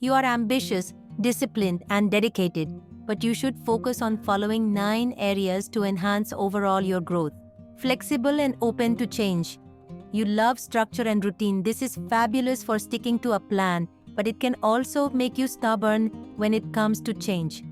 You are ambitious, disciplined, and dedicated, but you should focus on following 9 areas to enhance overall your growth. Flexible and open to change. You love structure and routine. This is fabulous for sticking to a plan, but it can also make you stubborn when it comes to change.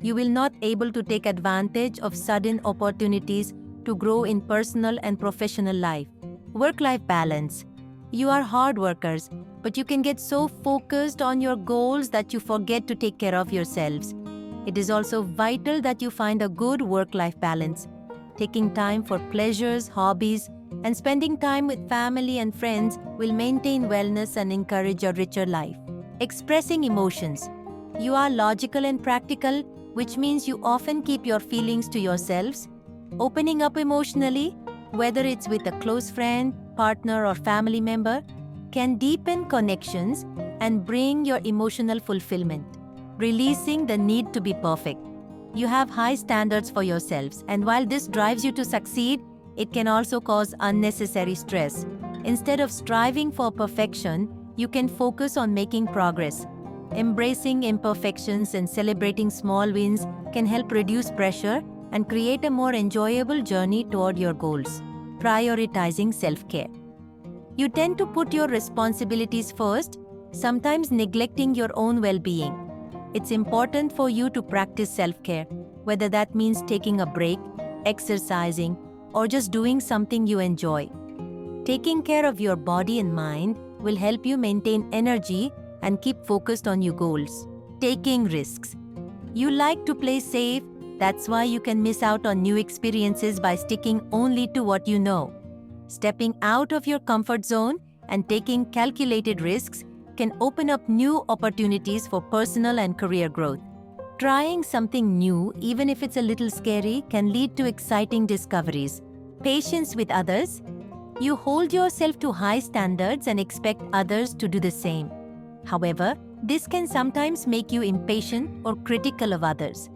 You will not able to take advantage of sudden opportunities to grow in personal and professional life. Work-life balance. You are hard workers, but you can get so focused on your goals that you forget to take care of yourselves. It is also vital that you find a good work-life balance. Taking time for pleasures, hobbies, and spending time with family and friends will maintain wellness and encourage a richer life. Expressing emotions. You are logical and practical, which means you often keep your feelings to yourselves. Opening up emotionally, whether it's with a close friend, partner, or family member, can deepen connections and bring your emotional fulfillment. Releasing the need to be perfect. You have high standards for yourselves, and while this drives you to succeed, it can also cause unnecessary stress. Instead of striving for perfection, you can focus on making progress. Embracing imperfections and celebrating small wins can help reduce pressure and create a more enjoyable journey toward your goals. Prioritizing self-care. You tend to put your responsibilities first, sometimes neglecting your own well-being. It's important for you to practice self-care, whether that means taking a break, exercising, or just doing something you enjoy. Taking care of your body and mind will help you maintain energy and keep focused on your goals. Taking risks. You like to play safe, that's why you can miss out on new experiences by sticking only to what you know. Stepping out of your comfort zone and taking calculated risks can open up new opportunities for personal and career growth. Trying something new, even if it's a little scary, can lead to exciting discoveries. Patience with others. You hold yourself to high standards and expect others to do the same. However, this can sometimes make you impatient or critical of others.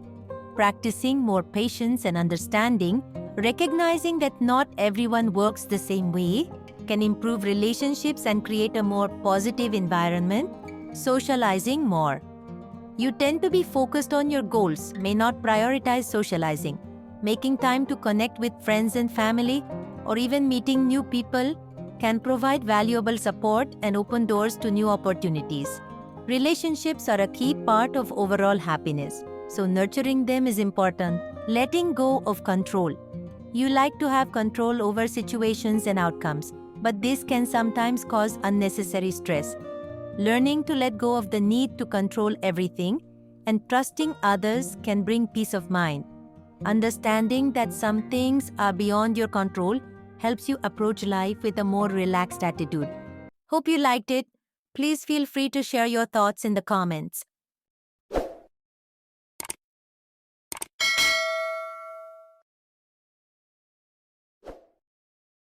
Practicing more patience and understanding, recognizing that not everyone works the same way, can improve relationships and create a more positive environment. Socializing more. You tend to be focused on your goals, may not prioritize socializing. Making time to connect with friends and family, or even meeting new people, can provide valuable support and open doors to new opportunities. Relationships are a key part of overall happiness, so nurturing them is important. Letting go of control. You like to have control over situations and outcomes, but this can sometimes cause unnecessary stress. Learning to let go of the need to control everything and trusting others can bring peace of mind. Understanding that some things are beyond your control helps you approach life with a more relaxed attitude. Hope you liked it. Please feel free to share your thoughts in the comments.